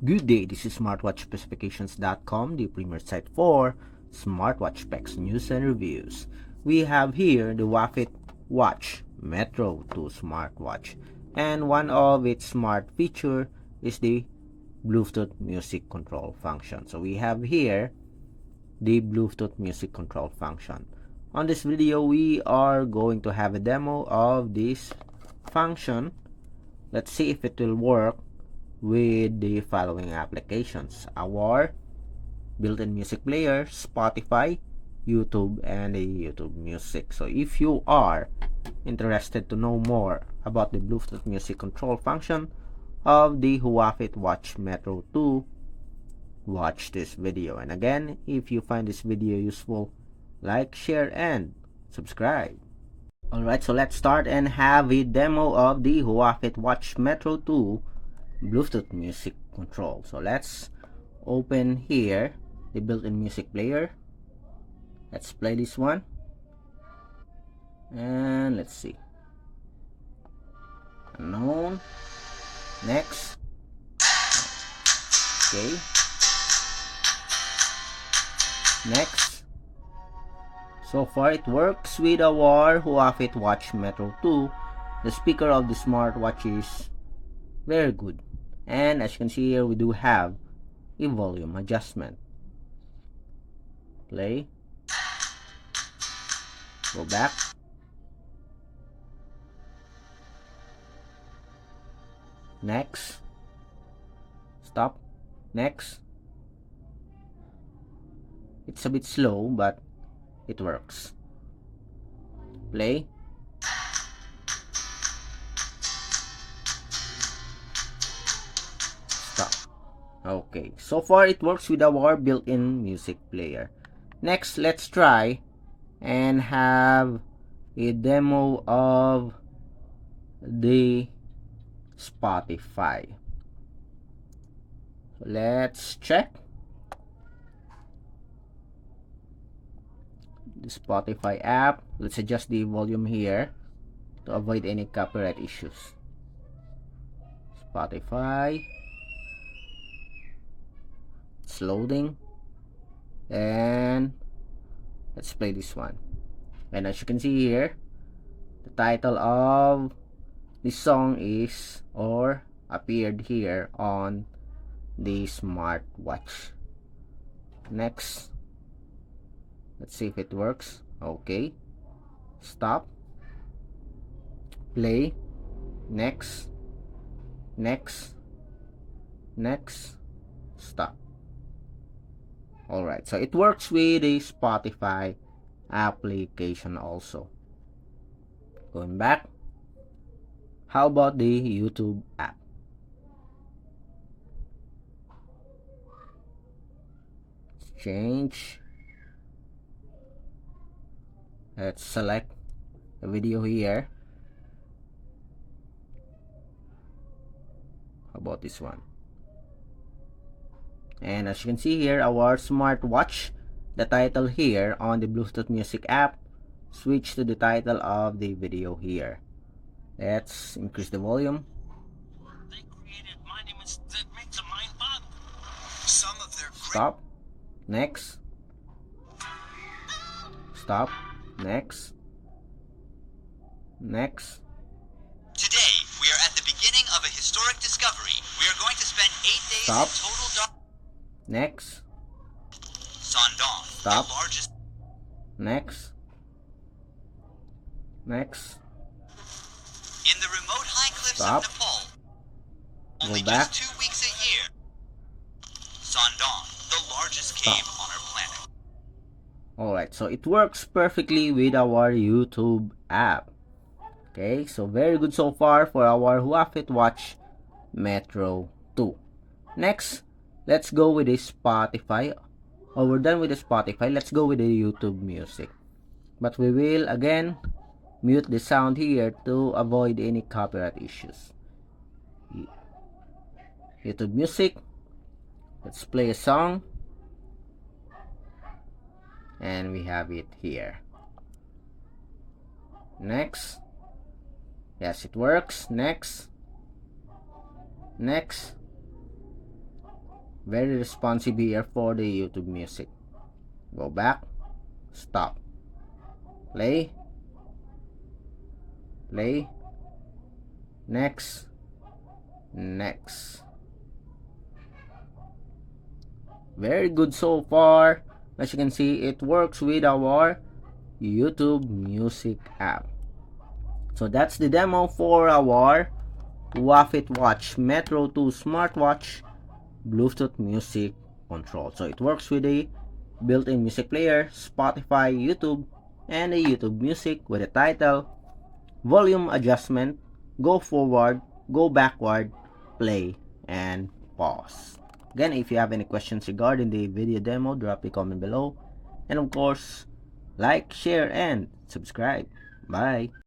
Good day, this is smartwatchspecifications.com, the premier site for smartwatch specs, news, and reviews. We have here the Huafit Watch Metro 2 smartwatch, and one of its smart feature is the Bluetooth music control function. So we have here the Bluetooth music control function. On this video, we are going to have a demo of this function. Let's see if it will work with the following applications: our built-in music player, Spotify, YouTube, and the YouTube Music. So if you are interested to know more about the Bluetooth music control function of the Huafit Watch Metro 2, watch this video. And again, if you find this video useful, like, share, and subscribe. Alright, so let's start and have a demo of the Huafit Watch Metro 2 Bluetooth music control. So let's open here the built-in music player. Let's play this one, and let's see. Unknown. Next. Okay. Next. So far it works with our Huafit Watch Metro 2. The speaker of the smartwatch is very good. And as you can see here, we do have a volume adjustment. Play. Go back. Next. Stop. Next. It's a bit slow, but it works. Play. Okay, so far it works with our built-in music player. Next, let's try and have a demo of the Spotify. So let's check the Spotify app. Let's adjust the volume here to avoid any copyright issues. Spotify. It's loading, and let's play this one. And as you can see here, the title of the song is or appeared here on the smartwatch. Next, let's see if it works. Okay, stop, play, next, next, next, stop. Alright, so it works with the Spotify application also. Going back, how about the YouTube app? Let's change. Let's select a video here. How about this one? And as you can see here, our smartwatch, the title here on the Bluetooth music app, switch to the title of the video here. Let's increase the volume. Stop. Next. Stop. Next. Next. Today, we are at the beginning of a historic discovery. We are going to spend 8 days Stop. in total. Next. Sandong, Stop. the largest. Next. Next. In the remote high cliffs Stop. of Nepal. Go Only back. just 2 weeks a year. Sandong, the largest cave on our planet. Alright, so it works perfectly with our YouTube app. Okay, so very good so far for our Huafit Watch Metro 2. Next, let's go with the Spotify. Oh, we're done with the Spotify. Let's go with the YouTube Music. But we will again mute the sound here to avoid any copyright issues. YouTube Music. Let's play a song. And we have it here. Next. Yes, it works. Next. Next. Very responsive here for the YouTube Music. Go back, stop, play, play, next, next. Very good so far. As you can see, it works with our YouTube Music app. So that's the demo for our Huafit Watch Metro 2 smartwatch Bluetooth music control. So it works with a built-in music player, Spotify, YouTube, and a YouTube Music with a title, volume adjustment, go forward, go backward, play, and pause. Again, if you have any questions regarding the video demo, drop a comment below. And of course, like, share, and subscribe. Bye!